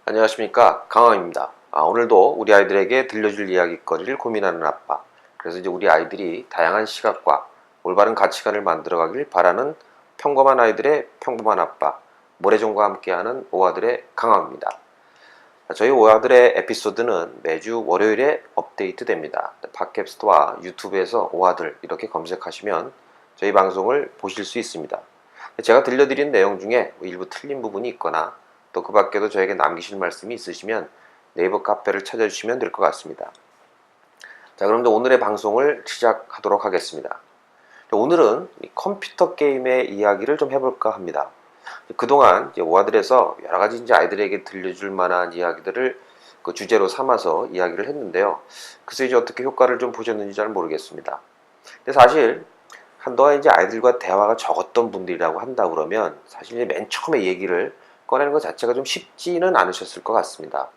안녕하십니까, 강황입니다. 오늘도 우리 아이들에게 들려줄 이야기거리를 고민하는 아빠. 그래서 이제 우리 아이들이 다양한 시각과 올바른 가치관을 만들어가길 바라는 평범한 아이들의 평범한 아빠, 모래종과 함께하는 오아들의 강황입니다. 저희 오아들의 에피소드는 매주 월요일에 업데이트 됩니다. 팟캐스트와 유튜브에서 오아들 이렇게 검색하시면 저희 방송을 보실 수 있습니다. 제가 들려드린 내용 중에 일부 틀린 부분이 있거나 또 그 밖에도 저에게 남기실 말씀이 있으시면 네이버 카페를 찾아주시면 될 것 같습니다. 자, 그럼 오늘의 방송을 시작하도록 하겠습니다. 오늘은 컴퓨터 게임의 이야기를 좀 해볼까 합니다. 그동안 오아들에서 여러 가지 이제 아이들에게 들려줄 만한 이야기들을 그 주제로 삼아서 이야기를 했는데요. 그래서 이제 어떻게 효과를 좀 보셨는지 잘 모르겠습니다. 근데 사실 한동안 이제 아이들과 대화가 적었던 분들이라고 한다 그러면 사실 이제 맨 처음에 얘기를 꺼내는 것 자체가 좀 쉽지는 않으셨을 것 같습니다.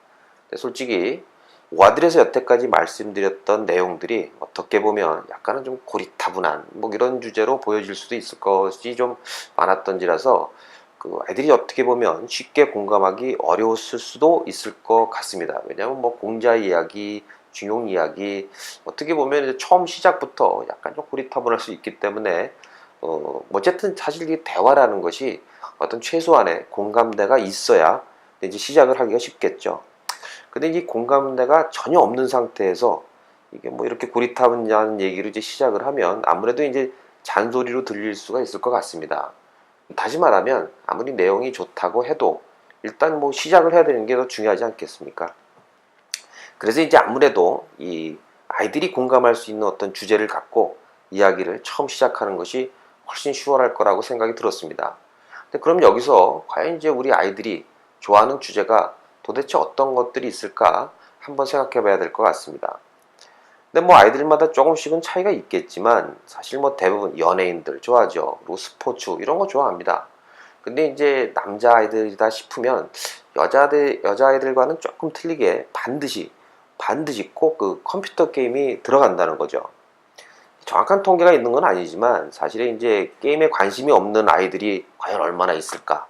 근데 솔직히 오아들에서 여태까지 말씀드렸던 내용들이 어떻게 보면 약간은 좀 고리타분한 뭐 이런 주제로 보여질 수도 있을 것이 좀 많았던지라서 그 아이들이 어떻게 보면 쉽게 공감하기 어려웠을 수도 있을 것 같습니다. 왜냐하면 뭐 공자 이야기, 중용 이야기 어떻게 보면 이제 처음 시작부터 약간 좀 고리타분할 수 있기 때문에 어쨌든 사실 이 대화라는 것이 어떤 최소한의 공감대가 있어야 이제 시작을 하기가 쉽겠죠. 근데 이 공감대가 전혀 없는 상태에서 이게 뭐 이렇게 고리타분한 얘기를 이제 시작을 하면 아무래도 이제 잔소리로 들릴 수가 있을 것 같습니다. 다시 말하면 아무리 내용이 좋다고 해도 일단 뭐 시작을 해야 되는 게 더 중요하지 않겠습니까? 그래서 이제 아무래도 이 아이들이 공감할 수 있는 어떤 주제를 갖고 이야기를 처음 시작하는 것이 훨씬 수월할 거라고 생각이 들었습니다. 근데 그럼 여기서 과연 이제 우리 아이들이 좋아하는 주제가 도대체 어떤 것들이 있을까 한번 생각해 봐야 될 것 같습니다. 근데 뭐 아이들마다 조금씩은 차이가 있겠지만 사실 뭐 대부분 연예인들 좋아하죠. 그리고 스포츠 이런 거 좋아합니다. 근데 이제 남자아이들이다 싶으면 여자아이들과는 조금 틀리게 반드시 꼭 그 컴퓨터 게임이 들어간다는 거죠. 정확한 통계가 있는 건 아니지만 사실은 이제 게임에 관심이 없는 아이들이 과연 얼마나 있을까?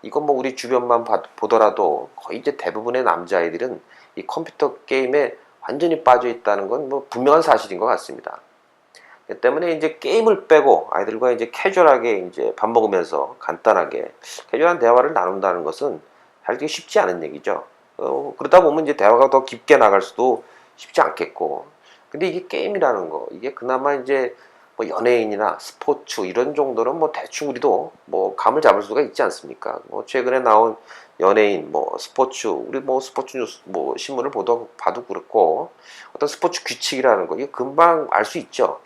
이건 뭐 우리 주변만 보더라도 거의 이제 대부분의 남자아이들은 이 컴퓨터 게임에 완전히 빠져 있다는 건 뭐 분명한 사실인 것 같습니다. 때문에 이제 게임을 빼고 아이들과 이제 캐주얼하게 이제 밥 먹으면서 간단하게 캐주얼한 대화를 나눈다는 것은 사실 쉽지 않은 얘기죠. 그러다 보면 이제 대화가 더 깊게 나갈 수도 쉽지 않겠고. 근데 이게 게임이라는 거, 이게 그나마 이제 뭐 연예인이나 스포츠 이런 정도는 뭐 대충 우리도 뭐 감을 잡을 수가 있지 않습니까? 뭐 최근에 나온 연예인, 뭐 스포츠, 우리 뭐 스포츠 뉴스, 뭐 신문을 봐도 그렇고 어떤 스포츠 규칙이라는 거, 이거 금방 알 수 있죠.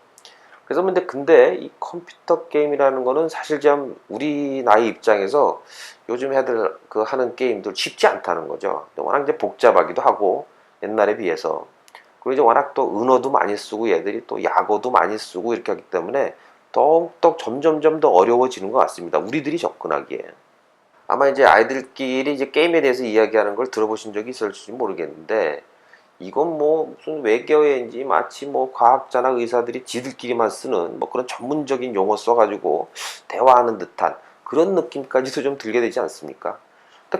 그래서 근데 이 컴퓨터 게임이라는 거는 사실 좀 우리 나이 입장에서 요즘 애들 그 하는 게임들 쉽지 않다는 거죠. 워낙 이제 복잡하기도 하고 옛날에 비해서. 그리고 이제 워낙 또 은어도 많이 쓰고 얘들이 또 약어도 많이 쓰고 이렇게 하기 때문에 더욱더 점점점 더 어려워지는 것 같습니다. 우리들이 접근하기에. 아마 이제 아이들끼리 이제 게임에 대해서 이야기하는 걸 들어보신 적이 있을지 모르겠는데 이건 뭐 무슨 외계어인지 마치 뭐 과학자나 의사들이 지들끼리만 쓰는 뭐 그런 전문적인 용어 써가지고 대화하는 듯한 그런 느낌까지도 좀 들게 되지 않습니까?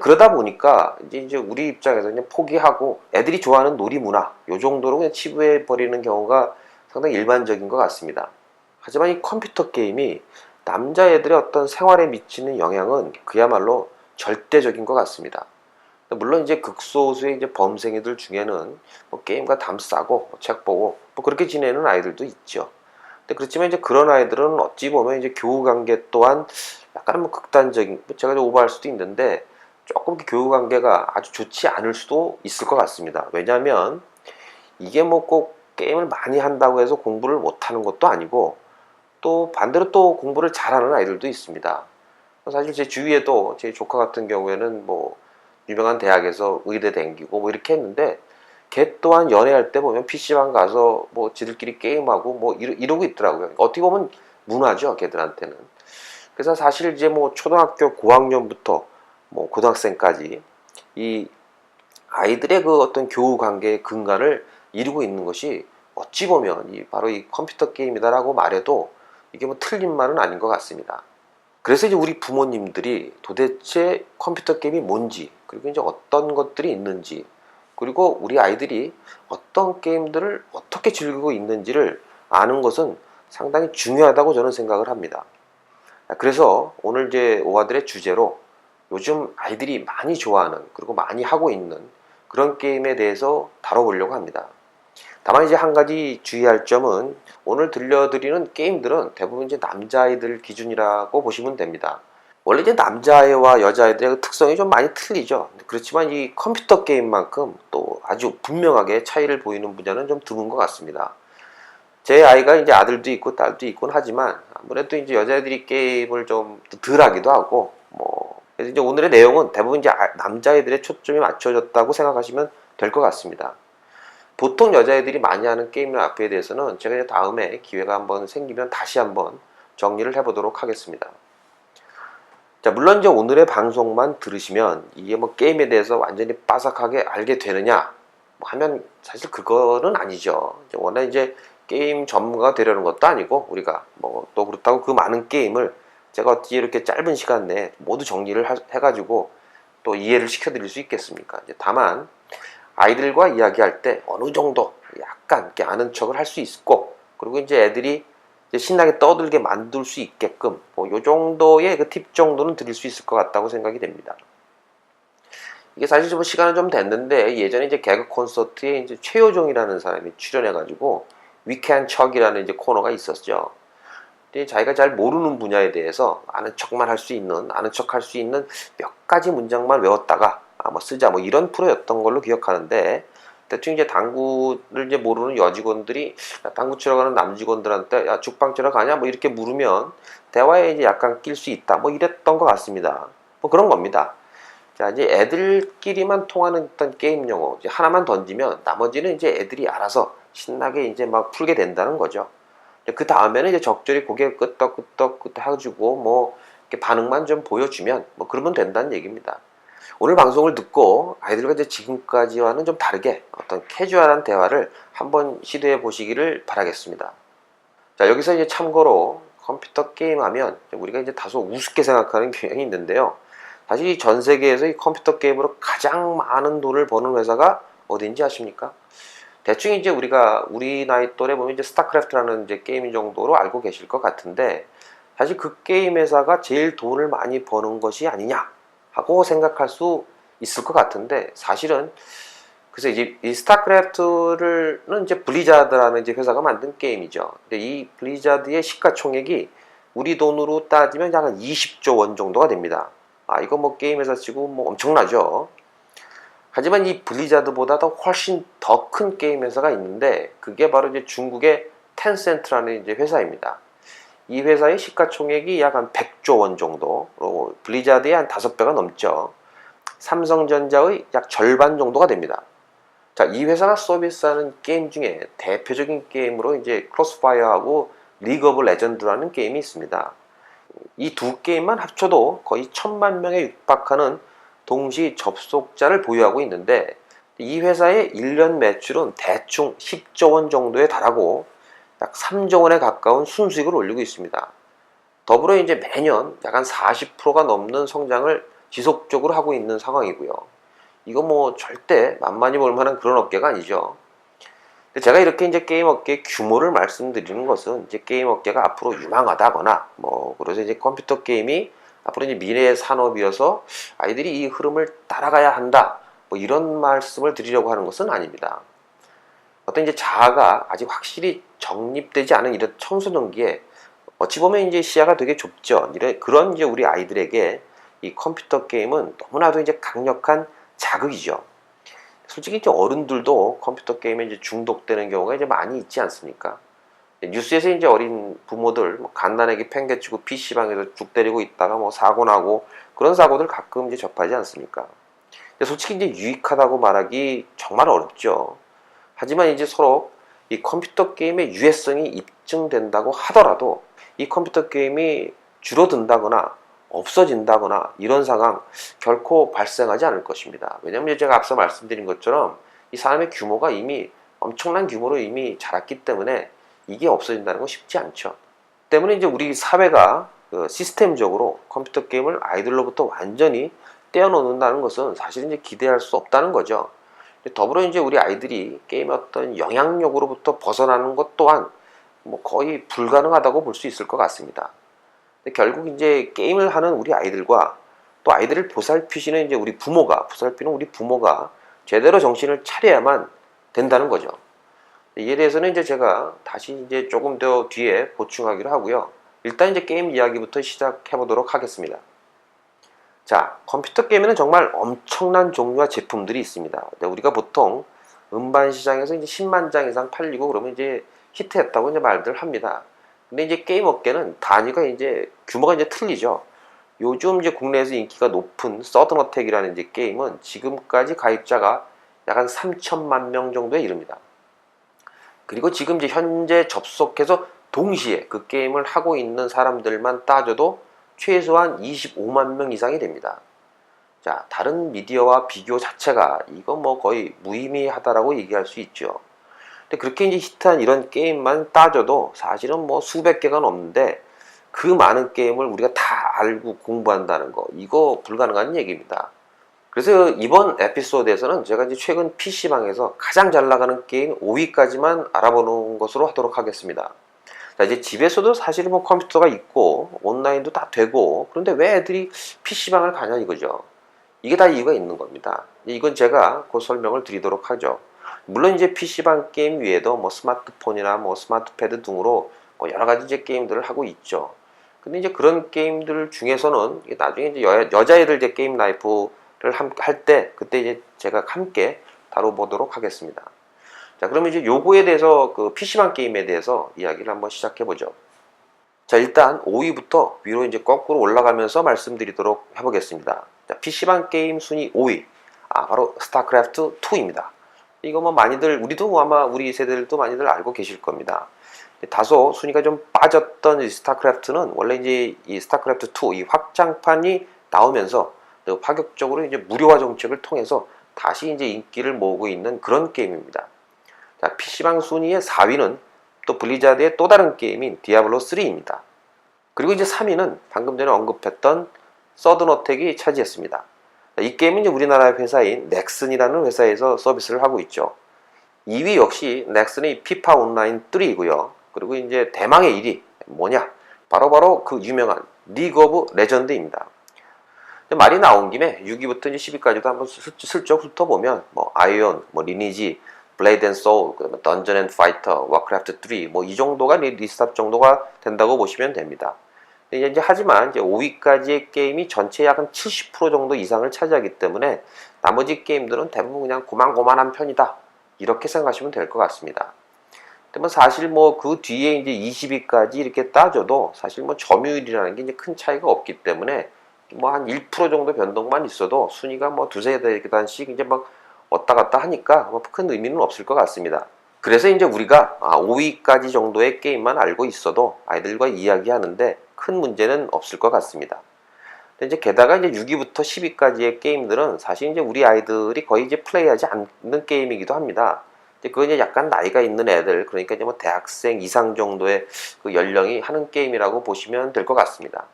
그러다 보니까 이제 우리 입장에서 그냥 포기하고 애들이 좋아하는 놀이 문화 요 정도로 그냥 치부해 버리는 경우가 상당히 일반적인 것 같습니다. 하지만 이 컴퓨터 게임이 남자애들의 어떤 생활에 미치는 영향은 그야말로 절대적인 것 같습니다. 물론 이제 극소수의 이제 범생이들 중에는 뭐 게임과 담 싸고 책 보고 뭐 그렇게 지내는 아이들도 있죠. 근데 그렇지만 이제 그런 아이들은 어찌 보면 이제 교우 관계 또한 약간 뭐 극단적인, 뭐 제가 좀 오버할 수도 있는데 조금 교우 관계가 아주 좋지 않을 수도 있을 것 같습니다. 왜냐하면 이게 뭐 꼭 게임을 많이 한다고 해서 공부를 못하는 것도 아니고 또 반대로 또 공부를 잘하는 아이들도 있습니다. 사실 제 주위에도 제 조카 같은 경우에는 뭐 유명한 대학에서 의대 댕기고 뭐 이렇게 했는데 걔 또한 연애할 때 보면 PC방 가서 뭐 지들끼리 게임하고 뭐 이러고 있더라고요. 어떻게 보면 문화죠, 걔들한테는. 그래서 사실 이제 뭐 초등학교 고학년부터 뭐 고등학생까지 이 아이들의 그 어떤 교우 관계의 근간을 이루고 있는 것이 어찌 보면 바로 이 컴퓨터 게임이다라고 말해도 이게 뭐 틀린 말은 아닌 것 같습니다. 그래서 이제 우리 부모님들이 도대체 컴퓨터 게임이 뭔지, 그리고 이제 어떤 것들이 있는지, 그리고 우리 아이들이 어떤 게임들을 어떻게 즐기고 있는지를 아는 것은 상당히 중요하다고 저는 생각을 합니다. 그래서 오늘 이제 오아들의 주제로 요즘 아이들이 많이 좋아하는, 그리고 많이 하고 있는 그런 게임에 대해서 다뤄보려고 합니다. 다만 이제 한 가지 주의할 점은, 오늘 들려드리는 게임들은 대부분 이제 남자아이들 기준이라고 보시면 됩니다. 원래 이제 남자아이와 여자아이들의 특성이 좀 많이 틀리죠. 그렇지만 이 컴퓨터 게임만큼 또 아주 분명하게 차이를 보이는 분야는 좀 드문 것 같습니다. 제 아이가 이제 아들도 있고 딸도 있곤 하지만 아무래도 이제 여자애들이 게임을 좀 덜 하기도 하고, 그래서 이제 오늘의 내용은 대부분 이제 남자애들의 초점이 맞춰졌다고 생각하시면 될 것 같습니다. 보통 여자애들이 많이 하는 게임의 앞에 대해서는 제가 이제 다음에 기회가 한번 생기면 다시 한번 정리를 해보도록 하겠습니다. 자, 물론 이제 오늘의 방송만 들으시면 이게 뭐 게임에 대해서 완전히 빠삭하게 알게 되느냐 하면 사실 그거는 아니죠. 워낙 이제 게임 전문가가 되려는 것도 아니고, 우리가 뭐 또 그렇다고 그 많은 게임을 제가 어떻게 이렇게 짧은 시간 내에 모두 정리를 해가지고 또 이해를 시켜드릴 수 있겠습니까? 이제 다만 아이들과 이야기할 때 어느 정도 약간 이렇게 아는 척을 할 수 있고, 그리고 이제 애들이 이제 신나게 떠들게 만들 수 있게끔 요 정도의 그 팁 정도는 드릴 수 있을 것 같다고 생각이 됩니다. 이게 사실 좀 시간은 좀 됐는데, 예전에 이제 개그 콘서트에 이제 최효종이라는 사람이 출연해가지고 위켄 척이라는 이제 코너가 있었죠. 근데 자기가 잘 모르는 분야에 대해서 아는 척만 할 수 있는, 아는 척 할 수 있는 몇 가지 문장만 외웠다가 뭐 쓰자, 뭐 이런 프로였던 걸로 기억하는데, 대충 이제 당구를 이제 모르는 여직원들이 당구 치러 가는 남직원들한테 야, 죽방 치러 가냐 뭐 이렇게 물으면 대화에 이제 약간 낄 수 있다, 뭐 이랬던 것 같습니다. 뭐 그런 겁니다. 자, 이제 애들끼리만 통하는 어떤 게임 용어 이제 하나만 던지면 나머지는 이제 애들이 알아서 신나게 이제 막 풀게 된다는 거죠. 그 다음에는 이제 적절히 고개 끄덕끄덕 해가지고 뭐 이렇게 반응만 좀 보여주면 뭐 그러면 된다는 얘기입니다. 오늘 방송을 듣고 아이들과 이제 지금까지와는 좀 다르게 어떤 캐주얼한 대화를 한번 시도해 보시기를 바라겠습니다. 자, 여기서 이제 참고로 컴퓨터 게임 하면 우리가 이제 다소 우습게 생각하는 경향이 있는데요. 사실 전 세계에서 이 컴퓨터 게임으로 가장 많은 돈을 버는 회사가 어딘지 아십니까? 대충 이제 우리 나이 또래 보면 이제 스타크래프트라는 이제 게임 정도로 알고 계실 것 같은데, 사실 그 게임 회사가 제일 돈을 많이 버는 것이 아니냐 하고 생각할 수 있을 것 같은데, 사실은 그래서 이제 이 스타크래프트는 이제 블리자드라는 이제 회사가 만든 게임이죠. 근데 이 블리자드의 시가총액이 우리 돈으로 따지면 약 20조 원 정도가 됩니다. 이거 뭐 게임 회사 치고 뭐 엄청나죠. 하지만 이 블리자드보다 더 훨씬 더 큰 게임 회사가 있는데, 그게 바로 이제 중국의 텐센트라는 이제 회사입니다. 이 회사의 시가총액이 약 한 100조 원 정도, 블리자드의 한 5배가 넘죠. 삼성전자의 약 절반 정도가 됩니다. 자, 이 회사가 서비스하는 게임 중에 대표적인 게임으로 이제 크로스파이어하고 리그 오브 레전드라는 게임이 있습니다. 이 두 게임만 합쳐도 거의 1000만 명에 육박하는 동시 접속자를 보유하고 있는데, 이 회사의 1년 매출은 대충 10조 원 정도에 달하고 약 3조 원에 가까운 순수익을 올리고 있습니다. 더불어 이제 매년 약 한 40%가 넘는 성장을 지속적으로 하고 있는 상황이고요. 이거 뭐 절대 만만히 볼 만한 그런 업계가 아니죠. 제가 이렇게 이제 게임 업계의 규모를 말씀드리는 것은, 이제 게임 업계가 앞으로 유망하다거나 그래서 이제 컴퓨터 게임이 앞으로 이제 미래의 산업이어서 아이들이 이 흐름을 따라가야 한다, 뭐 이런 말씀을 드리려고 하는 것은 아닙니다. 어떤 이제 자아가 아직 확실히 정립되지 않은 이런 청소년기에 어찌 보면 이제 시야가 되게 좁죠. 그런 이제 우리 아이들에게 이 컴퓨터 게임은 너무나도 이제 강력한 자극이죠. 솔직히 이제 어른들도 컴퓨터 게임에 이제 중독되는 경우가 이제 많이 있지 않습니까? 뉴스에서 이제 어린 부모들 갓난아기 팽개치고 PC방에서 죽 때리고 있다가 뭐 사고 나고 그런 사고들 가끔 이제 접하지 않습니까? 솔직히 이제 유익하다고 말하기 정말 어렵죠. 하지만 이제 서로 이 컴퓨터 게임의 유해성이 입증된다고 하더라도 이 컴퓨터 게임이 줄어든다거나 없어진다거나 이런 상황 결코 발생하지 않을 것입니다. 왜냐하면 제가 앞서 말씀드린 것처럼 이 사람의 규모가 이미 엄청난 규모로 이미 자랐기 때문에 이게 없어진다는 건 쉽지 않죠. 때문에 이제 우리 사회가 그 시스템적으로 컴퓨터 게임을 아이들로부터 완전히 떼어놓는다는 것은 사실 이제 기대할 수 없다는 거죠. 더불어 이제 우리 아이들이 게임의 어떤 영향력으로부터 벗어나는 것 또한 뭐 거의 불가능하다고 볼 수 있을 것 같습니다. 결국 이제 게임을 하는 우리 아이들과 또 아이들을 보살피시는 이제 보살피는 우리 부모가 제대로 정신을 차려야만 된다는 거죠. 이에 대해서는 이제 제가 다시 이제 조금 더 뒤에 보충하기로 하고요. 일단 이제 게임 이야기부터 시작해 보도록 하겠습니다. 자, 컴퓨터 게임에는 정말 엄청난 종류와 제품들이 있습니다. 우리가 보통 음반 시장에서 이제 10만 장 이상 팔리고 그러면 이제 히트했다고 이제 말들 합니다. 근데 이제 게임 업계는 단위가 이제 규모가 이제 틀리죠. 요즘 이제 국내에서 인기가 높은 서든어택이라는 이제 게임은 지금까지 가입자가 약 한 3천만 명 정도에 이릅니다. 그리고 지금 이제 현재 접속해서 동시에 그 게임을 하고 있는 사람들만 따져도 최소한 25만 명 이상이 됩니다. 자, 다른 미디어와 비교 자체가 이거 뭐 거의 무의미하다라고 얘기할 수 있죠. 근데 그렇게 이제 히트한 이런 게임만 따져도 사실은 뭐 수백 개가 넘는데 그 많은 게임을 우리가 다 알고 공부한다는 거, 이거 불가능한 얘기입니다. 그래서 이번 에피소드에서는 제가 이제 최근 PC방에서 가장 잘 나가는 게임 5위까지만 알아보는 것으로 하도록 하겠습니다. 자, 이제 집에서도 사실 뭐 컴퓨터가 있고 온라인도 다 되고, 그런데 왜 애들이 PC방을 가냐 이거죠. 이게 다 이유가 있는 겁니다. 이건 제가 곧 설명을 드리도록 하죠. 물론 이제 PC방 게임 외에도 뭐 스마트폰이나 뭐 스마트패드 등으로 뭐 여러 가지 이제 게임들을 하고 있죠. 근데 이제 그런 게임들 중에서는 나중에 이제 여자애들 이제 게임 라이프를 할 때 그때 이제 제가 함께 다뤄보도록 하겠습니다. 자, 그러면 이제 요거에 대해서 그 PC방 게임에 대해서 이야기를 한번 시작해 보죠. 자, 일단 5위부터 위로 이제 거꾸로 올라가면서 말씀드리도록 해보겠습니다. 자, PC방 게임 순위 5위. 바로 스타크래프트 2입니다. 이거 뭐 많이들, 우리도 아마 우리 세대들도 많이들 알고 계실 겁니다. 다소 순위가 좀 빠졌던 이 스타크래프트는 원래 이제 이 스타크래프트 2, 이 확장판이 나오면서 파격적으로 이제 무료화 정책을 통해서 다시 이제 인기를 모으고 있는 그런 게임입니다. 자, PC방 순위의 4위는 또 블리자드의 또 다른 게임인 디아블로 3입니다. 그리고 이제 3위는 방금 전에 언급했던 서든어택이 차지했습니다. 이 게임은 이제 우리나라의 회사인 넥슨이라는 회사에서 서비스를 하고 있죠. 2위 역시 넥슨의 피파 온라인 3이고요. 그리고 이제 대망의 1위 뭐냐? 바로 그 유명한 리그 오브 레전드입니다. 말이 나온 김에 6위부터 이제 10위까지도 한번 슬쩍 훑어보면 뭐 아이온, 뭐 리니지, 블레이드 앤 소울, 그다음에 던전 앤 파이터, 워크래프트 3, 뭐 이 정도가 리스트업 정도가 된다고 보시면 됩니다. 이제 하지만 이제 5위까지의 게임이 전체 약 한 70% 정도 이상을 차지하기 때문에 나머지 게임들은 대부분 그냥 고만고만한 편이다, 이렇게 생각하시면 될 것 같습니다. 근데 뭐 사실 뭐 그 뒤에 이제 20위까지 이렇게 따져도 사실 뭐 점유율이라는 게 이제 큰 차이가 없기 때문에 뭐 한 1% 정도 변동만 있어도 순위가 뭐 두세 계단씩 이제 막 왔다 갔다 하니까 뭐 큰 의미는 없을 것 같습니다. 그래서 이제 우리가 5위까지 정도의 게임만 알고 있어도 아이들과 이야기하는데 큰 문제는 없을 것 같습니다. 근데 이제 게다가 이제 6위부터 10위까지의 게임들은 사실 이제 우리 아이들이 거의 이제 플레이하지 않는 게임이기도 합니다. 이제 그건 이제 약간 나이가 있는 애들, 그러니까 이제 뭐 대학생 이상 정도의 그 연령이 하는 게임이라고 보시면 될 것 같습니다.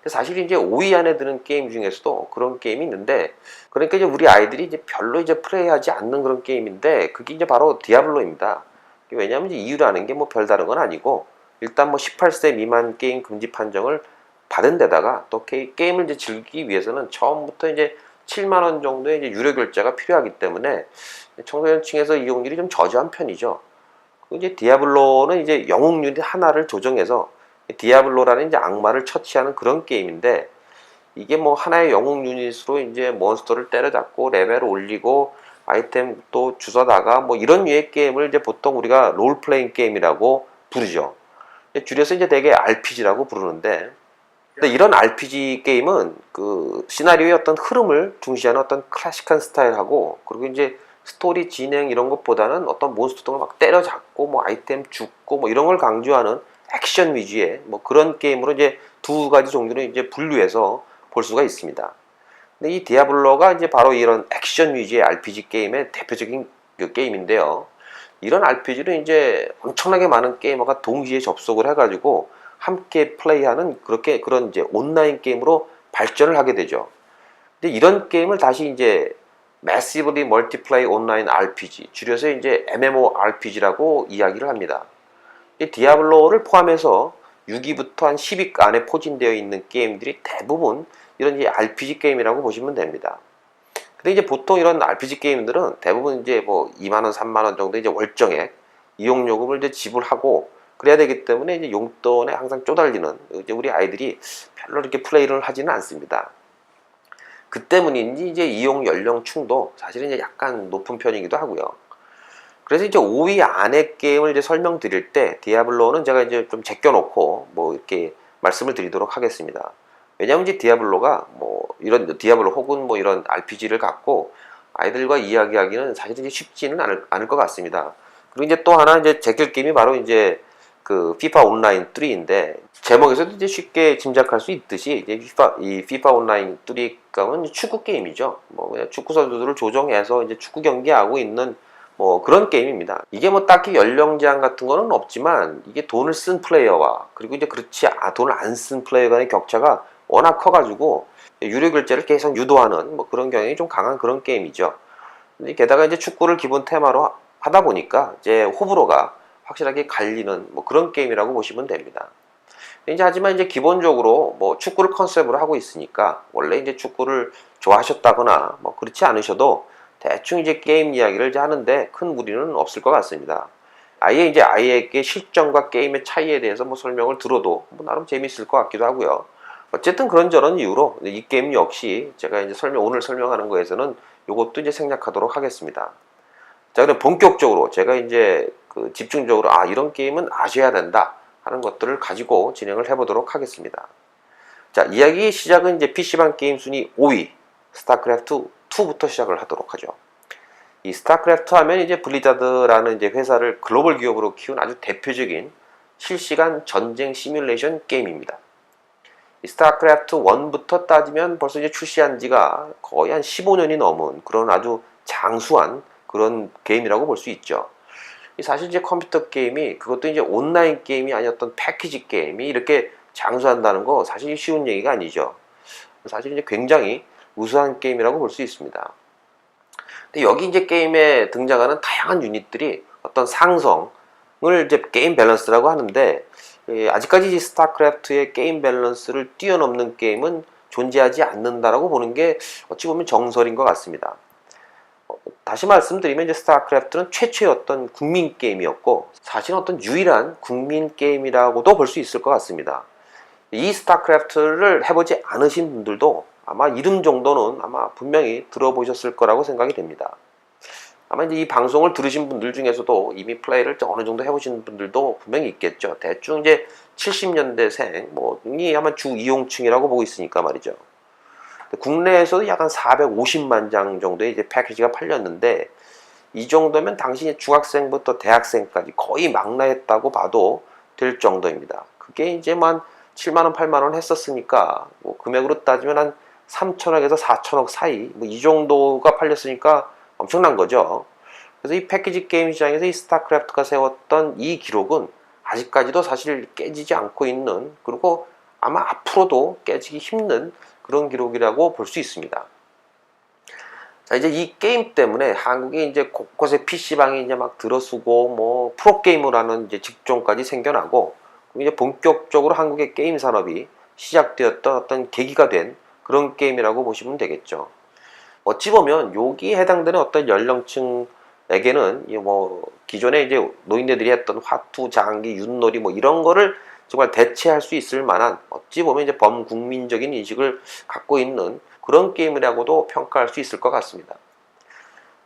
사실 이제 5위 안에 드는 게임 중에서도 그런 게임이 있는데, 그러니까 이제 우리 아이들이 이제 별로 이제 플레이하지 않는 그런 게임인데, 그게 이제 바로 디아블로입니다. 왜냐하면 이제 이유라는 게 뭐 별다른 건 아니고, 일단 뭐 18세 미만 게임 금지 판정을 받은 데다가 또 게임을 이제 즐기기 위해서는 처음부터 이제 7만 원 정도의 이제 유료 결제가 필요하기 때문에 청소년층에서 이용률이 좀 저조한 편이죠. 이제 디아블로는 이제 영웅 유닛 하나를 조정해서 디아블로라는 이제 악마를 처치하는 그런 게임인데, 이게 뭐 하나의 영웅 유닛으로 이제 몬스터를 때려잡고 레벨을 올리고 아이템 또 주워다가 뭐 이런 류의 게임을 이제 보통 우리가 롤플레잉 게임이라고 부르죠. 줄여서 이제 되게 RPG라고 부르는데, 근데 이런 RPG 게임은 그 시나리오의 어떤 흐름을 중시하는 어떤 클래식한 스타일하고, 그리고 이제 스토리 진행 이런 것보다는 어떤 몬스터들을 막 때려잡고 뭐 아이템 줍고 뭐 이런 걸 강조하는 액션 위주의 뭐 그런 게임으로 이제 두 가지 종류를 이제 분류해서 볼 수가 있습니다. 근데 이 디아블로가 이제 바로 이런 액션 위주의 RPG 게임의 대표적인 그 게임인데요. 이런 RPG를 이제 엄청나게 많은 게이머가 동시에 접속을 해가지고 함께 플레이하는 그런 이제 온라인 게임으로 발전을 하게 되죠. 근데 이런 게임을 다시 이제 Massively Multiplayer Online RPG, 줄여서 이제 MMORPG라고 이야기를 합니다. 이 디아블로를 포함해서 6위부터 한 10위 안에 포진되어 있는 게임들이 대부분 이런 이제 RPG 게임이라고 보시면 됩니다. 근데 이제 보통 이런 RPG 게임들은 대부분 이제 뭐 2만 원, 3만 원 정도 이제 월정액 이용 요금을 이제 지불하고 그래야 되기 때문에 이제 용돈에 항상 쪼달리는 이제 우리 아이들이 별로 이렇게 플레이를 하지는 않습니다. 그 때문인지 이제 이용 연령층도 사실은 이제 약간 높은 편이기도 하고요. 그래서 이제 5위 안에 게임을 이제 설명드릴 때 디아블로는 제가 이제 좀 제껴놓고 뭐 이렇게 말씀을 드리도록 하겠습니다. 왜냐하면 이제 디아블로가 뭐 이런 디아블로 혹은 뭐 이런 RPG를 갖고 아이들과 이야기하기는 사실은 이제 쉽지는 않을 것 같습니다. 그리고 이제 또 하나 이제 제낄 게임이 바로 이제 그 FIFA 온라인 3인데 제목에서도 이제 쉽게 짐작할 수 있듯이 이제 FIFA 온라인 3감은 축구 게임이죠. 뭐 그냥 축구 선수들을 조정해서 이제 축구 경기하고 있는 뭐 그런 게임입니다. 이게 뭐 딱히 연령 제한 같은 거는 없지만 이게 돈을 쓴 플레이어와 그리고 이제 돈을 안 쓴 플레이어 간의 격차가 워낙 커가지고 유료 결제를 계속 유도하는 뭐 그런 경향이 좀 강한 그런 게임이죠. 근데 게다가 이제 축구를 기본 테마로 하다 보니까 이제 호불호가 확실하게 갈리는 뭐 그런 게임이라고 보시면 됩니다. 이제 하지만 이제 기본적으로 뭐 축구를 컨셉으로 하고 있으니까 원래 이제 축구를 좋아하셨다거나 뭐 그렇지 않으셔도 대충 이제 게임 이야기를 이제 하는데 큰 무리는 없을 것 같습니다. 아예 이제 아이에게 실전과 게임의 차이에 대해서 뭐 설명을 들어도 뭐 나름 재밌을 것 같기도 하고요. 어쨌든 그런저런 이유로 이 게임 역시 제가 이제 오늘 설명하는 거에서는 이것도 이제 생략하도록 하겠습니다. 자, 그럼 본격적으로 제가 이제 그 집중적으로 이런 게임은 아셔야 된다 하는 것들을 가지고 진행을 해보도록 하겠습니다. 자, 이야기 시작은 이제 PC방 게임 순위 5위 스타크래프트 2부터 시작을 하도록 하죠. 이 스타크래프트 하면 이제 블리자드라는 이제 회사를 글로벌 기업으로 키운 아주 대표적인 실시간 전쟁 시뮬레이션 게임입니다. 이 스타크래프트 1부터 따지면 벌써 이제 출시한 지가 거의 한 15년이 넘은 그런 아주 장수한 그런 게임이라고 볼 수 있죠. 사실 이제 컴퓨터 게임이 그것도 이제 온라인 게임이 아니었던 패키지 게임이 이렇게 장수한다는 거 사실 쉬운 얘기가 아니죠. 사실 이제 굉장히 우수한 게임이라고 볼 수 있습니다. 근데 여기 이제 게임에 등장하는 다양한 유닛들이 어떤 상성을 이제 게임 밸런스라고 하는데 아직까지 스타크래프트의 게임 밸런스를 뛰어넘는 게임은 존재하지 않는다라고 보는 게 어찌 보면 정설인 것 같습니다. 다시 말씀드리면 이제 스타크래프트는 최초의 어떤 국민 게임이었고 사실 어떤 유일한 국민 게임이라고도 볼 수 있을 것 같습니다. 이 스타크래프트를 해보지 않으신 분들도 아마 이름 정도는 아마 분명히 들어보셨을 거라고 생각이 됩니다. 아마 이제 이 방송을 들으신 분들 중에서도 이미 플레이를 어느 정도 해보신 분들도 분명히 있겠죠. 대충 이제 70년대생 뭐이 아마 주 이용층이라고 보고 있으니까 말이죠. 국내에서도 약 한 450만 장 정도의 이제 패키지가 팔렸는데 이 정도면 당시 중학생부터 대학생까지 거의 망라했다고 봐도 될 정도입니다. 그게 이제 만 7만 원, 8만 원 했었으니까 뭐 금액으로 따지면 한 3천억에서 4천억 사이 뭐 이 정도가 팔렸으니까 엄청난 거죠. 그래서 이 패키지 게임 시장에서 이 스타크래프트가 세웠던 이 기록은 아직까지도 사실 깨지지 않고 있는 그리고 아마 앞으로도 깨지기 힘든 그런 기록이라고 볼 수 있습니다. 자, 이제 이 게임 때문에 한국에 이제 곳곳에 PC방이 이제 막 들어서고 뭐 프로게이머라는 이제 직종까지 생겨나고 이제 본격적으로 한국의 게임 산업이 시작되었던 어떤 계기가 된 그런 게임이라고 보시면 되겠죠. 어찌 보면 여기에 해당되는 어떤 연령층에게는 뭐 기존에 이제 노인네들이 했던 화투, 장기, 윷놀이 뭐 이런 거를 정말 대체할 수 있을 만한 어찌 보면 이제 범국민적인 인식을 갖고 있는 그런 게임이라고도 평가할 수 있을 것 같습니다.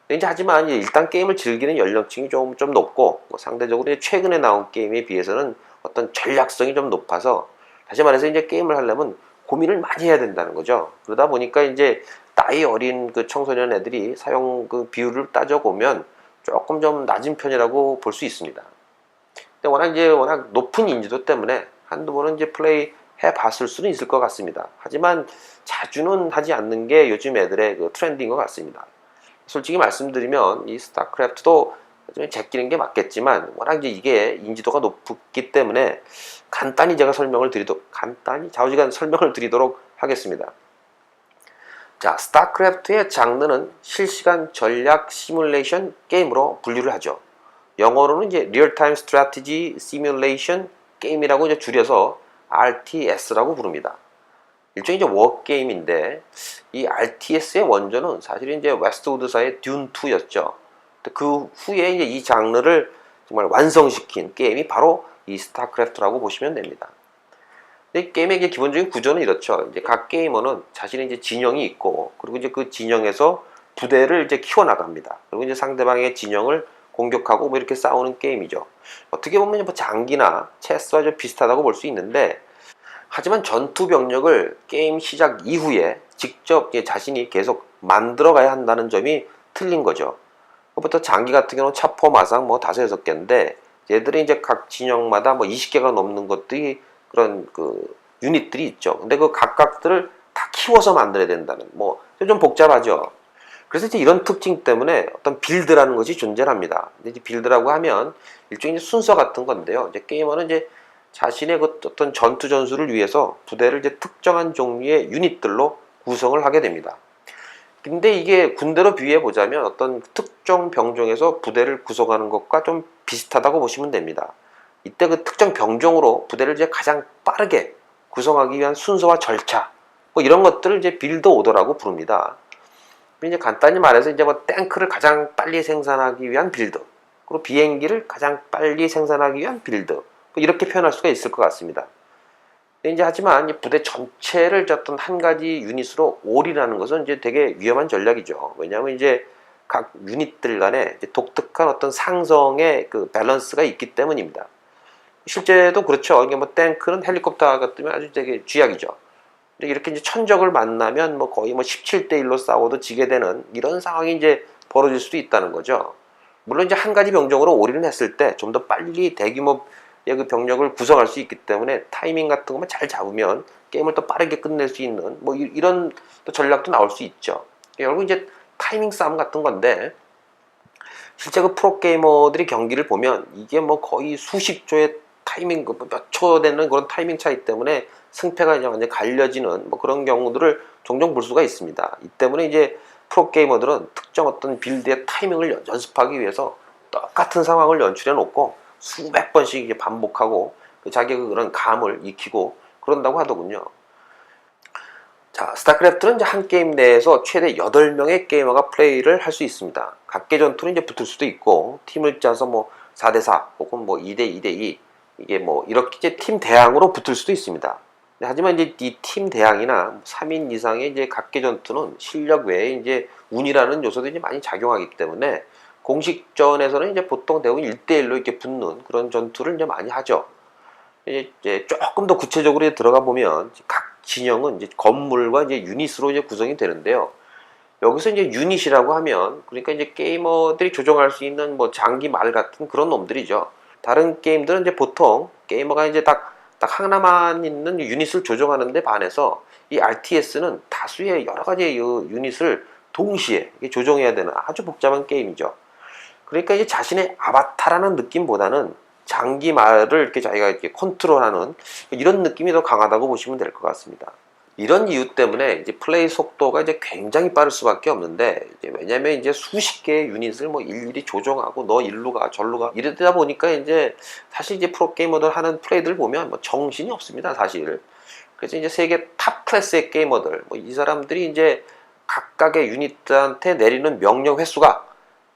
이제 하지만 일단 게임을 즐기는 연령층이 좀 높고 뭐 상대적으로 최근에 나온 게임에 비해서는 어떤 전략성이 좀 높아서 다시 말해서 이제 게임을 하려면 고민을 많이 해야 된다는 거죠. 그러다 보니까 이제 나이 어린 그 청소년 애들이 사용 그 비율을 따져보면 조금 좀 낮은 편이라고 볼 수 있습니다. 근데 워낙 높은 인지도 때문에 한두 번은 이제 플레이 해봤을 수는 있을 것 같습니다. 하지만 자주는 하지 않는 게 요즘 애들의 그 트렌드인 것 같습니다. 솔직히 말씀드리면 이 스타크래프트도 좀 제끼는 게 맞겠지만 워낙 이제 이게 인지도가 높기 때문에 간단히 제가 좌우지간 설명을 드리도록 하겠습니다. 자, 스타크래프트의 장르는 실시간 전략 시뮬레이션 게임으로 분류를 하죠. 영어로는 이제 리얼타임 스트래티지 시뮬레이션 게임이라고 이제 줄여서 RTS라고 부릅니다. 일종의 이제 워게임인데, 이 RTS의 원조는 사실은 이제 웨스트우드사의 듄2였죠. 그 후에 이제 이 장르를 정말 완성시킨 게임이 바로 이 스타크래프트라고 보시면 됩니다. 근데 게임의 이제 기본적인 구조는 이렇죠. 이제 각 게이머는 자신의 이제 진영이 있고, 그리고 이제 그 진영에서 부대를 이제 키워나갑니다. 그리고 이제 상대방의 진영을 공격하고 뭐 이렇게 싸우는 게임이죠. 어떻게 보면 뭐 장기나 체스와 좀 비슷하다고 볼 수 있는데, 하지만 전투 병력을 게임 시작 이후에 직접 자신이 계속 만들어가야 한다는 점이 틀린 거죠. 그것부터 장기 같은 경우는 차포, 마상 뭐 5, 6개인데, 얘들이 이제 각 진영마다 뭐 20개가 넘는 것들이 그런 그 유닛들이 있죠. 근데 그 각각들을 다 키워서 만들어야 된다는, 뭐 좀 복잡하죠. 그래서 이제 이런 특징 때문에 어떤 빌드라는 것이 존재합니다. 근데 이제 빌드라고 하면 일종의 순서 같은 건데요. 이제 게이머는 이제 자신의 그 어떤 전투 전술을 위해서 부대를 이제 특정한 종류의 유닛들로 구성을 하게 됩니다. 근데 이게 군대로 비유해 보자면 어떤 특정 병종에서 부대를 구성하는 것과 좀 비슷하다고 보시면 됩니다. 이때 그 특정 병종으로 부대를 이제 가장 빠르게 구성하기 위한 순서와 절차, 뭐 이런 것들을 이제 빌드 오더라고 부릅니다. 이제 간단히 말해서 이제 뭐 탱크를 가장 빨리 생산하기 위한 빌드, 그리고 비행기를 가장 빨리 생산하기 위한 빌드, 뭐 이렇게 표현할 수가 있을 것 같습니다. 이제 하지만 이 부대 전체를 어떤 한 가지 유닛으로 올인하는 것은 이제 되게 위험한 전략이죠. 왜냐하면 이제 각 유닛들 간에 이제 독특한 어떤 상성의 그 밸런스가 있기 때문입니다. 실제도 그렇죠. 이게 뭐 탱크는 헬리콥터 같으면 아주 되게 쥐약이죠. 근데 이렇게 이제 천적을 만나면 뭐 거의 뭐 17대 1로 싸워도 지게 되는 이런 상황이 이제 벌어질 수도 있다는 거죠. 물론 이제 한 가지 병종으로 올인을 했을 때 좀 더 빨리 대규모 그 병력을 구성할 수 있기 때문에 타이밍 같은 것만 잘 잡으면 게임을 또 빠르게 끝낼 수 있는 뭐 이런 또 전략도 나올 수 있죠. 결국 이제 타이밍 싸움 같은 건데, 실제 그 프로게이머들이 경기를 보면 이게 뭐 거의 수십 조의 타이밍, 몇 초 되는 그런 타이밍 차이 때문에 승패가 이제 완전히 갈려지는 뭐 그런 경우들을 종종 볼 수가 있습니다. 이 때문에 이제 프로게이머들은 특정 어떤 빌드의 타이밍을 연습하기 위해서 똑같은 상황을 연출해 놓고 수백 번씩 이제 반복하고 자기의 그런 감을 익히고 그런다고 하더군요. 자, 스타크래프트는 이제 한 게임 내에서 최대 8명의 게이머가 플레이를 할 수 있습니다. 각계 전투는 이제 붙을 수도 있고, 팀을 짜서 뭐 4대4 혹은 뭐 2대2대2, 이게 뭐 이렇게 이제 팀 대항으로 붙을 수도 있습니다. 하지만 이제 이 팀 대항이나 3인 이상의 이제 각계 전투는 실력 외에 이제 운이라는 요소도 이제 많이 작용하기 때문에 공식전에서는 이제 보통 대부분 1대1로 이렇게 붙는 그런 전투를 이제 많이 하죠. 이제 조금 더 구체적으로 들어가 보면 각 진영은 이제 건물과 이제 유닛으로 이제 구성이 되는데요. 여기서 이제 유닛이라고 하면 그러니까 이제 게이머들이 조종할 수 있는 뭐 장기 말 같은 그런 놈들이죠. 다른 게임들은 이제 보통 게이머가 이제 딱 하나만 있는 유닛을 조종하는 데 반해서 이 RTS는 다수의 여러 가지 유닛을 동시에 조종해야 되는 아주 복잡한 게임이죠. 그러니까 이제 자신의 아바타라는 느낌보다는 장기 말을 이렇게 자기가 이렇게 컨트롤하는 이런 느낌이 더 강하다고 보시면 될 것 같습니다. 이런 이유 때문에 이제 플레이 속도가 이제 굉장히 빠를 수밖에 없는데, 이제 왜냐면 이제 수십 개의 유닛을 뭐 일일이 조종하고 너 일로 가 절로 가 이러다 보니까 이제 사실 이제 프로게이머들 하는 플레이들 보면 뭐 정신이 없습니다, 사실. 그래서 이제 세계 탑 클래스의 게이머들, 뭐 이 사람들이 이제 각각의 유닛한테 내리는 명령 횟수가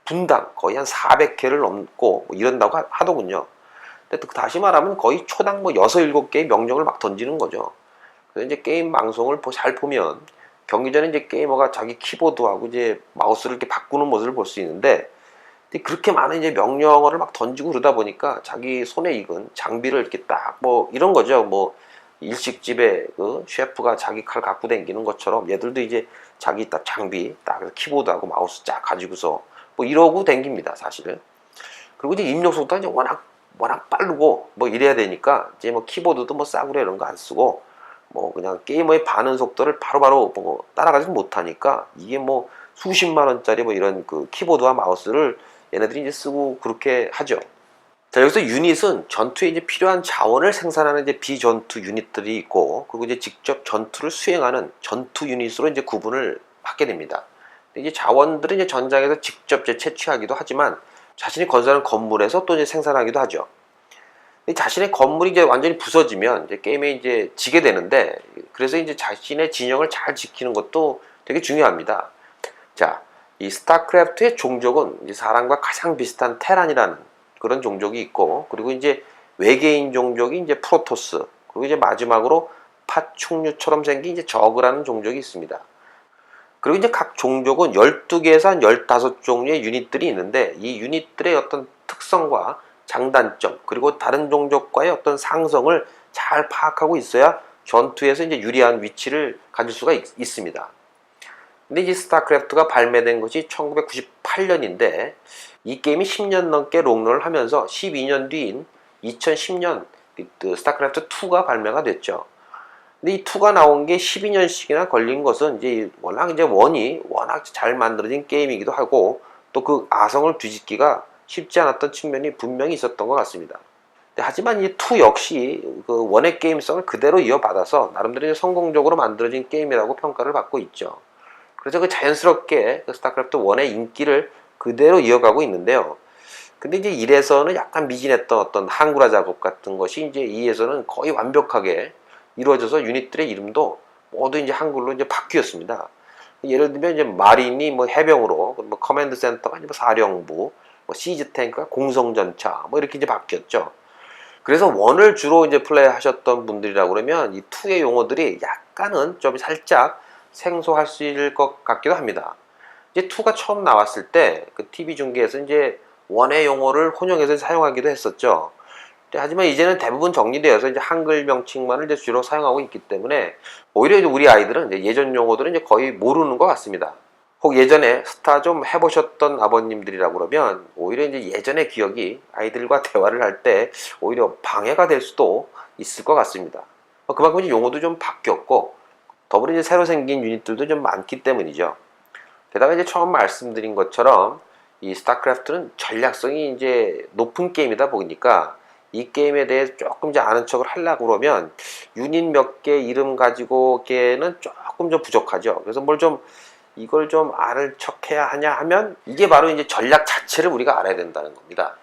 분당 거의 한 400회를 넘고 뭐 이런다고 하더군요. 근데 다시 말하면 거의 초당 뭐 6, 7개의 명령을 막 던지는 거죠. 그래서 이제 게임 방송을 잘 보면 경기 전에 이제 게이머가 자기 키보드하고 이제 마우스를 이렇게 바꾸는 모습을 볼 수 있는데, 그렇게 많은 이제 명령어를 막 던지고 그러다 보니까 자기 손에 익은 장비를 이렇게 딱 뭐 이런 거죠. 뭐 일식집에 그 셰프가 자기 칼 갖고 다니는 것처럼 얘들도 이제 자기 딱 장비 딱 키보드하고 마우스 쫙 가지고서 뭐 이러고 댕깁니다, 사실. 그리고 이제 입력 속도가 이제 워낙 빠르고 뭐 이래야 되니까 이제 뭐 키보드도 뭐 싸구려 이런 거 안 쓰고 뭐 그냥 게이머의 반응 속도를 바로바로 뭐 따라가지 못하니까 이게 뭐 수십만 원짜리 뭐 이런 그 키보드와 마우스를 얘네들이 이제 쓰고 그렇게 하죠. 자, 여기서 유닛은 전투에 이제 필요한 자원을 생산하는 이제 비전투 유닛들이 있고, 그리고 이제 직접 전투를 수행하는 전투 유닛으로 이제 구분을 받게 됩니다. 근데 이제 자원들은 이제 전장에서 직접 이제 채취하기도 하지만 자신이 건설하는 건물에서 또 이제 생산하기도 하죠. 자신의 건물이 이제 완전히 부서지면 이제 게임에 이제 지게 되는데, 그래서 이제 자신의 진영을 잘 지키는 것도 되게 중요합니다. 자, 이 스타크래프트의 종족은 이제 사람과 가장 비슷한 테란이라는 그런 종족이 있고, 그리고 이제 외계인 종족이 이제 프로토스, 그리고 이제 마지막으로 파충류처럼 생긴 이제 저그라는 종족이 있습니다. 그리고 이제 각 종족은 12개에서 한 15종류의 유닛들이 있는데, 이 유닛들의 어떤 특성과 장단점, 그리고 다른 종족과의 어떤 상성을 잘 파악하고 있어야 전투에서 이제 유리한 위치를 가질 수가 있습니다. 근데 이제 스타크래프트가 발매된 것이 1998년인데 이 게임이 10년 넘게 롱런을 하면서 12년 뒤인 2010년 스타크래프트 2가 발매가 됐죠. 근데 이 2가 나온 게 12년씩이나 걸린 것은 이제 워낙 이제 원이 워낙 잘 만들어진 게임이기도 하고, 또 그 아성을 뒤집기가 쉽지 않았던 측면이 분명히 있었던 것 같습니다. 하지만 이 2 역시 그 원의 게임성을 그대로 이어받아서 나름대로 이제 성공적으로 만들어진 게임이라고 평가를 받고 있죠. 그래서 그 자연스럽게 그 스타크래프트 1의 인기를 그대로 이어가고 있는데요. 근데 이제 1에서는 약간 미진했던 어떤 한글화 작업 같은 것이 이제 2에서는 거의 완벽하게 이루어져서 유닛들의 이름도 모두 이제 한글로 이제 바뀌었습니다. 예를 들면 이제 마린이 뭐 해병으로, 뭐 커맨드 센터가 이제 뭐 사령부, 뭐 시즈 탱크가 공성전차, 뭐 이렇게 이제 바뀌었죠. 그래서 원을 주로 이제 플레이하셨던 분들이라고 그러면 이 2의 용어들이 약간은 좀 살짝 생소하실 것 같기도 합니다. 이제 2가 처음 나왔을 때 그 TV 중계에서 이제 원의 용어를 혼용해서 사용하기도 했었죠. 하지만 이제는 대부분 정리되어서 이제 한글 명칭만을 이제 주로 사용하고 있기 때문에 오히려 이제 우리 아이들은 이제 예전 용어들은 이제 거의 모르는 것 같습니다. 혹 예전에 스타 좀 해보셨던 아버님들이라고 그러면 오히려 이제 예전의 기억이 아이들과 대화를 할 때 오히려 방해가 될 수도 있을 것 같습니다. 그만큼 이제 용어도 좀 바뀌었고, 더불어 이제 새로 생긴 유닛들도 좀 많기 때문이죠. 게다가 이제 처음 말씀드린 것처럼 이 스타크래프트는 전략성이 이제 높은 게임이다 보니까 이 게임에 대해 조금 이제 아는 척을 하려고 그러면 유닛 몇 개 이름 가지고 걔는 조금 좀 부족하죠. 그래서 이걸 좀 아는 척 해야 하냐 하면 이게 바로 이제 전략 자체를 우리가 알아야 된다는 겁니다.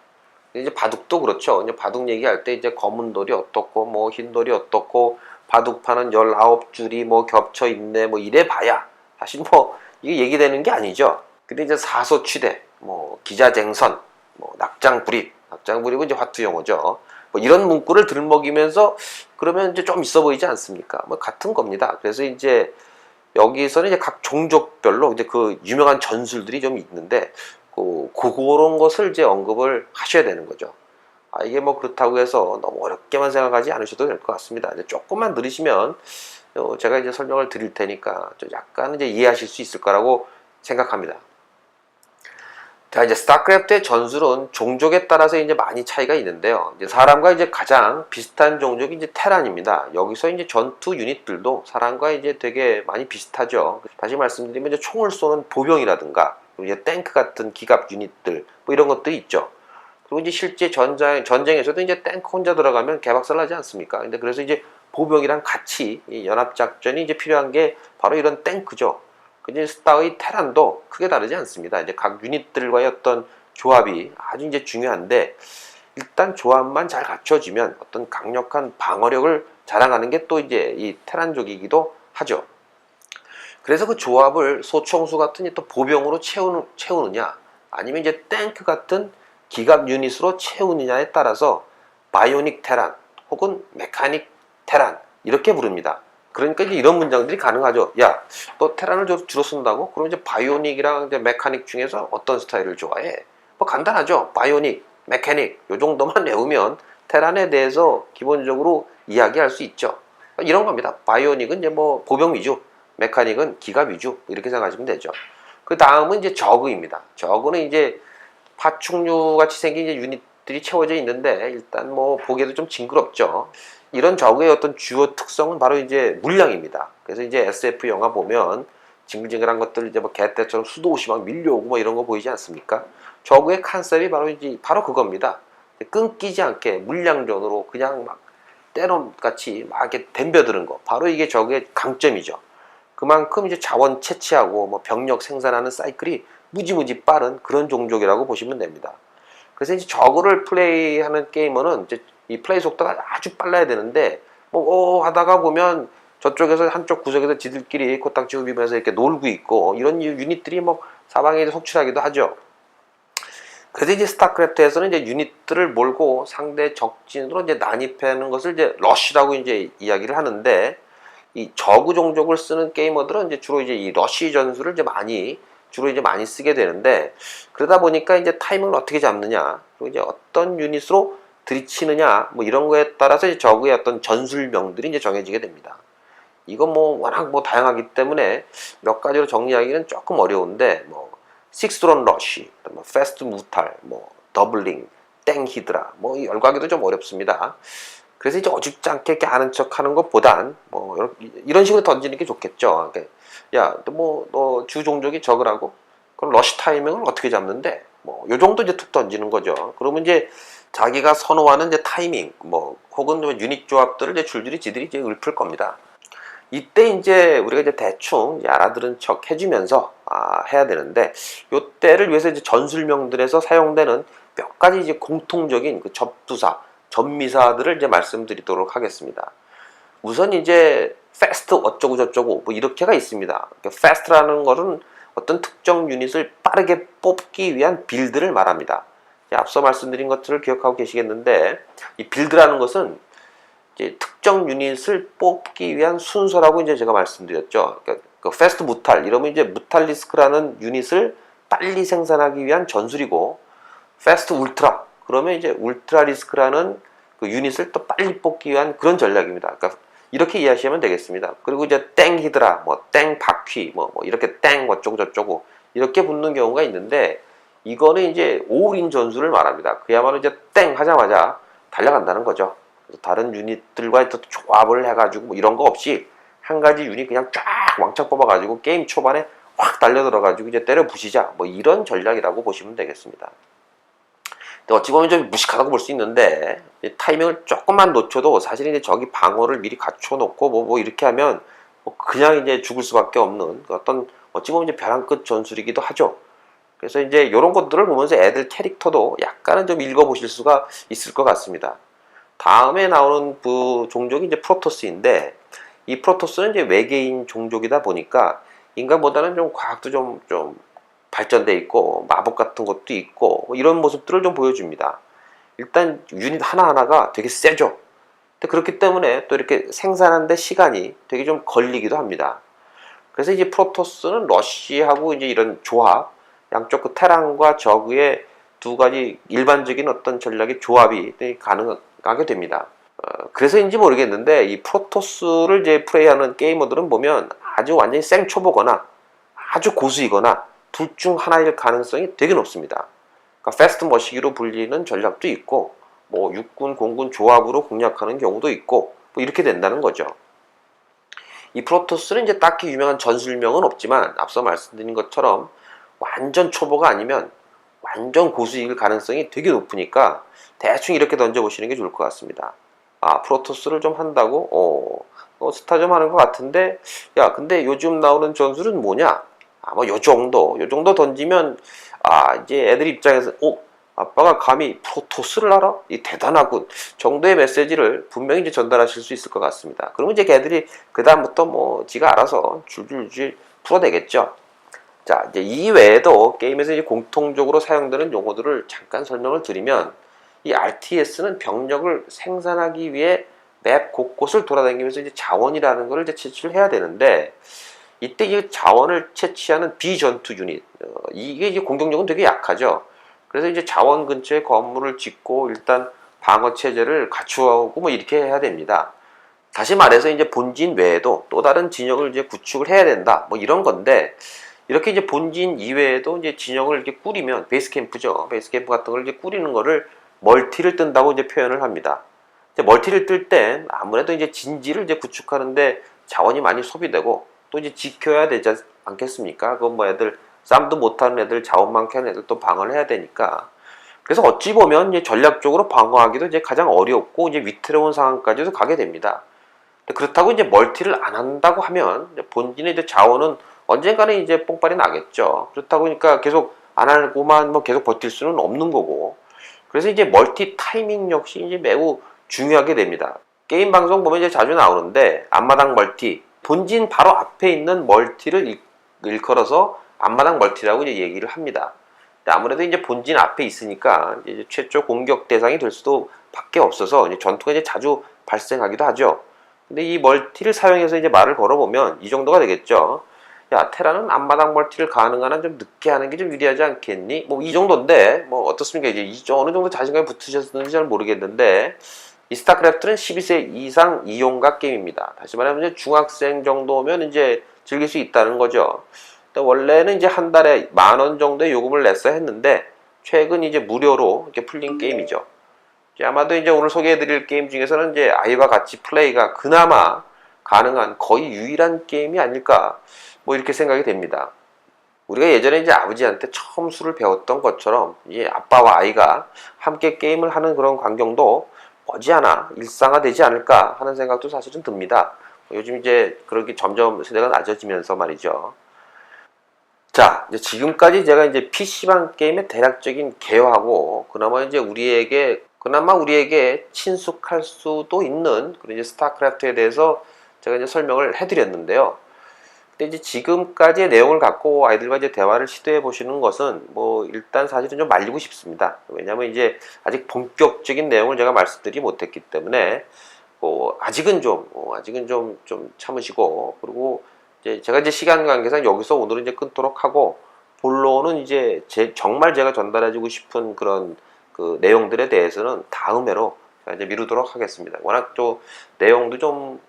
이제 바둑도 그렇죠. 이제 바둑 얘기할 때 이제 검은 돌이 어떻고 뭐 흰 돌이 어떻고 바둑판은 19줄이 뭐 겹쳐 있네 뭐 이래 봐야 사실 뭐 이게 얘기되는 게 아니죠. 근데 이제 사소취대, 뭐 기자쟁선, 뭐 낙장불입은 이제 화투 용어죠. 뭐 이런 문구를 들먹이면서 그러면 이제 좀 있어 보이지 않습니까? 뭐 같은 겁니다. 그래서 이제 여기서는 이제 각 종족별로 이제 그 유명한 전술들이 좀 있는데 그런 것을 이제 언급을 하셔야 되는 거죠. 이게 뭐 그렇다고 해서 너무 어렵게만 생각하지 않으셔도 될 것 같습니다. 이제 조금만 들으시면 제가 이제 설명을 드릴 테니까 좀 약간 이제 이해하실 수 있을 거라고 생각합니다. 자, 이제 스타크래프트의 전술은 종족에 따라서 이제 많이 차이가 있는데요. 이제 사람과 이제 가장 비슷한 종족이 이제 테란입니다. 여기서 이제 전투 유닛들도 사람과 이제 되게 많이 비슷하죠. 다시 말씀드리면 이제 총을 쏘는 보병이라든가 이제 탱크 같은 기갑 유닛들 뭐 이런 것들이 있죠. 그리고 이제 실제 전쟁에서도 이제 탱크 혼자 들어가면 개박살 나지 않습니까? 근데 그래서 이제 보병이랑 같이 이 연합작전이 이제 필요한 게 바로 이런 탱크죠. 이제 스타의 테란도 크게 다르지 않습니다. 이제 각 유닛들과의 어떤 조합이 아주 이제 중요한데, 일단 조합만 잘 갖춰지면 어떤 강력한 방어력을 자랑하는 게 또 이제 이 테란족이기도 하죠. 그래서 그 조합을 소총수 같은 또 보병으로 채우느냐, 아니면 이제 탱크 같은 기갑 유닛으로 채우느냐에 따라서 바이오닉 테란 혹은 메카닉 테란 이렇게 부릅니다. 그러니까 이제 이런 문장들이 가능하죠. 야, 너 테란을 주로 쓴다고? 그럼 이제 바이오닉이랑 이제 메카닉 중에서 어떤 스타일을 좋아해? 뭐 간단하죠. 바이오닉, 메카닉 요 정도만 외우면 테란에 대해서 기본적으로 이야기할 수 있죠. 이런 겁니다. 바이오닉은 이제 뭐 보병 위주, 메카닉은 기갑 위주 이렇게 생각하시면 되죠. 그 다음은 이제 저그입니다. 저그는 이제 파충류 같이 생긴 이제 유닛들이 채워져 있는데 일단 뭐 보기에도 좀 징그럽죠. 이런 저그의 어떤 주요 특성은 바로 이제 물량입니다. 그래서 이제 SF 영화 보면 징글징글한 것들 이제 뭐 개떼처럼 수도 없이 막 밀려오고 뭐 이런 거 보이지 않습니까? 저그의 컨셉이 바로 이제 바로 그겁니다. 끊기지 않게 물량전으로 그냥 막 때놈같이 막 이렇게 덤벼드는 거. 바로 이게 저그의 강점이죠. 그만큼 이제 자원 채취하고 뭐 병력 생산하는 사이클이 무지무지 빠른 그런 종족이라고 보시면 됩니다. 그래서 이제 저그를 플레이하는 게이머는 이제 이 플레이 속도가 아주 빨라야 되는데 뭐 하다가 보면 저쪽에서 한쪽 구석에서 지들끼리 코딱지 후비면서 이렇게 놀고 있고 이런 유닛들이 뭐 사방에 속출하기도 하죠. 그래서 이제 스타크래프트에서는 이제 유닛들을 몰고 상대 적진으로 이제 난입하는 것을 이제 러쉬라고 이제 이야기를 하는데 이 저그 종족을 쓰는 게이머들은 이제 주로 이제 이 러쉬 전술을 이제 주로 많이 쓰게 되는데 그러다 보니까 이제 타이밍을 어떻게 잡느냐 그리고 이제 어떤 유닛으로 들이치느냐 뭐 이런 거에 따라서 이제 저그의 어떤 전술명들이 이제 정해지게 됩니다. 이건 뭐 워낙 뭐 다양하기 때문에 몇 가지로 정리하기는 조금 어려운데 뭐 식스드론 러쉬, 뭐 패스트 무탈, 뭐 더블링, 땡 히드라 뭐 열거하기도 좀 어렵습니다. 그래서 이제 어줍지 않게 이렇게 아는 척하는 것보단 뭐 이런 식으로 던지는 게 좋겠죠. 그러니까 야, 너 주 종족이 저그라고? 그럼 러쉬 타이밍을 어떻게 잡는데? 뭐 요 정도 이제 툭 던지는 거죠. 그러면 이제 자기가 선호하는 이제 타이밍, 뭐 혹은 유닛 조합들을 이제 줄줄이 지들이 이제 읊을 겁니다. 이때 이제 우리가 이제 대충 이제 알아들은 척 해주면서 해야 되는데 요 때를 위해서 이제 전술명들에서 사용되는 몇 가지 이제 공통적인 그 접두사, 접미사들을 이제 말씀드리도록 하겠습니다. 우선 이제 fast 어쩌고 저쩌고 뭐 이렇게가 있습니다. fast라는 것은 어떤 특정 유닛을 빠르게 뽑기 위한 빌드를 말합니다. 앞서 말씀드린 것들을 기억하고 계시겠는데 이 빌드라는 것은 이제 특정 유닛을 뽑기 위한 순서라고 이제 제가 말씀드렸죠. 그러니까 그 fast 무탈 이러면 이제 무탈리스크라는 유닛을 빨리 생산하기 위한 전술이고 fast 울트라 그러면 이제 울트라 리스크라는 그 유닛을 또 빨리 뽑기 위한 그런 전략입니다. 그러니까 이렇게 이해하시면 되겠습니다. 그리고 이제 땡 히드라, 뭐 땡 바퀴, 뭐 이렇게 땡 어쩌고 저쩌고 이렇게 붙는 경우가 있는데 이거는 이제 올인 전술을 말합니다. 그야말로 이제 땡 하자마자 달려간다는 거죠. 다른 유닛들과의 또 조합을 해가지고 뭐 이런 거 없이 한 가지 유닛 그냥 쫙 왕창 뽑아가지고 게임 초반에 확 달려들어가지고 이제 때려 부시자 뭐 이런 전략이라고 보시면 되겠습니다. 어찌 보면 좀 무식하다고 볼 수 있는데 타이밍을 조금만 놓쳐도 사실 이제 저기 방어를 미리 갖춰놓고 뭐 이렇게 하면 뭐 그냥 이제 죽을 수밖에 없는 어떤 어찌 보면 이제 벼랑 끝 전술이기도 하죠. 그래서 이제 이런 것들을 보면서 애들 캐릭터도 약간은 좀 읽어보실 수가 있을 것 같습니다. 다음에 나오는 그 종족이 이제 프로토스인데 이 프로토스는 이제 외계인 종족이다 보니까 인간보다는 좀 과학도 좀 발전돼 있고 마법 같은 것도 있고 뭐 이런 모습들을 좀 보여줍니다. 일단 유닛 하나하나가 되게 세죠. 근데 그렇기 때문에 또 이렇게 생산하는데 시간이 되게 좀 걸리기도 합니다. 그래서 이제 프로토스는 러쉬하고 이제 이런 조합, 양쪽 그 테란과 저그의 두 가지 일반적인 어떤 전략의 조합이 가능하게 됩니다. 그래서인지 모르겠는데 이 프로토스를 이제 플레이하는 게이머들은 보면 아주 완전히 생초보거나 아주 고수이거나 둘 중 하나일 가능성이 되게 높습니다. 그러니까 패스트 머시기로 불리는 전략도 있고 뭐 육군, 공군 조합으로 공략하는 경우도 있고 뭐 이렇게 된다는 거죠. 이 프로토스는 이제 딱히 유명한 전술명은 없지만 앞서 말씀드린 것처럼 완전 초보가 아니면 완전 고수일 가능성이 되게 높으니까 대충 이렇게 던져보시는 게 좋을 것 같습니다. 프로토스를 좀 한다고? 스타 좀 하는 것 같은데 야 근데 요즘 나오는 전술은 뭐냐? 뭐 요 정도 던지면 이제 애들 입장에서 아빠가 감히 프로토스를 알아? 이 대단하군 정도의 메시지를 분명히 이제 전달하실 수 있을 것 같습니다. 그러면 이제 걔들이 그 다음부터 뭐 지가 알아서 줄줄줄 풀어내겠죠. 자 이제 이 외에도 게임에서 이제 공통적으로 사용되는 용어들을 잠깐 설명을 드리면 이 RTS는 병력을 생산하기 위해 맵 곳곳을 돌아다니면서 이제 자원이라는 걸 이제 채취를 해야 되는데 이때 이 자원을 채취하는 비전투 유닛 이게 이제 공격력은 되게 약하죠. 그래서 이제 자원 근처에 건물을 짓고 일단 방어 체제를 갖추고 뭐 이렇게 해야 됩니다. 다시 말해서 이제 본진 외에도 또 다른 진영을 이제 구축을 해야 된다 뭐 이런 건데 이렇게 이제 본진 이외에도 이제 진영을 이렇게 꾸리면 베이스 캠프죠. 베이스 캠프 같은 걸 이제 꾸리는 거를 멀티를 뜬다고 이제 표현을 합니다. 이제 멀티를 뜰 땐 아무래도 이제 진지를 이제 구축하는데 자원이 많이 소비되고 또 이제 지켜야 되지 않겠습니까? 그건 뭐 애들 쌈도 못하는 애들, 자원만 캐는 애들 또 방어를 해야 되니까. 그래서 어찌 보면 이제 전략적으로 방어하기도 이제 가장 어렵고 이제 위태로운 상황까지도 가게 됩니다. 그렇다고 이제 멀티를 안 한다고 하면 본진의 이제 자원은 언젠가는 이제 뽕빨이 나겠죠. 그렇다고 그러니까 계속 안 하고만 뭐 계속 버틸 수는 없는 거고. 그래서 이제 멀티 타이밍 역시 이제 매우 중요하게 됩니다. 게임 방송 보면 이제 자주 나오는데 앞마당 멀티, 본진 바로 앞에 있는 멀티를 일컬어서 앞마당 멀티라고 이제 얘기를 합니다. 아무래도 이제 본진 앞에 있으니까 이제 최초 공격 대상이 될 수도 밖에 없어서 이제 전투가 이제 자주 발생하기도 하죠. 근데 이 멀티를 사용해서 이제 말을 걸어보면 이 정도가 되겠죠. 야, 테라는 앞마당 멀티를 가능한 한 좀 늦게 하는 게 좀 유리하지 않겠니? 뭐 이 정도인데 뭐 어떻습니까? 이제 어느 정도 자신감이 붙으셨는지 잘 모르겠는데 이 스타크래프트는 12세 이상 이용가 게임입니다. 다시 말하면 이제 중학생 정도면 이제 즐길 수 있다는 거죠. 원래는 이제 한 달에 10,000원 정도의 요금을 냈어야 했는데 최근 이제 무료로 이렇게 풀린 게임이죠. 아마도 이제 오늘 소개해드릴 게임 중에서는 이제 아이와 같이 플레이가 그나마 가능한 거의 유일한 게임이 아닐까 뭐 이렇게 생각이 됩니다. 우리가 예전에 이제 아버지한테 처음 술을 배웠던 것처럼 이제 아빠와 아이가 함께 게임을 하는 그런 광경도 머지않아 일상화되지 않을까 하는 생각도 사실은 듭니다. 요즘 이제 그렇게 점점 세대가 낮아지면서 말이죠. 자, 이제 지금까지 제가 이제 PC방 게임의 대략적인 개요하고 그나마 우리에게 친숙할 수도 있는 그런 이제 스타크래프트에 대해서 제가 이제 설명을 해드렸는데요. 근데 이제 지금까지의 내용을 갖고 아이들과 이제 대화를 시도해 보시는 것은 뭐 일단 사실은 좀 말리고 싶습니다. 왜냐하면 이제 아직 본격적인 내용을 제가 말씀드리지 못했기 때문에 아직은 좀 참으시고, 그리고 이제 제가 이제 시간 관계상 여기서 오늘은 이제 끊도록 하고, 본론은 이제 정말 제가 전달해주고 싶은 그런 그 내용들에 대해서는 다음 회로 제가 이제 미루도록 하겠습니다. 워낙 또 내용도 좀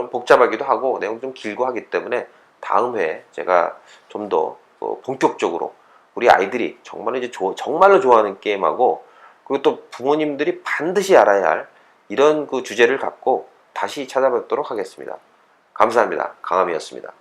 복잡하기도 하고 내용 좀 길고 하기 때문에 다음 회에 제가 좀 더 본격적으로 우리 아이들이 정말로 이제 정말로 좋아하는 게임하고, 그리고 또 부모님들이 반드시 알아야 할 이런 그 주제를 갖고 다시 찾아뵙도록 하겠습니다. 감사합니다. 강함이었습니다.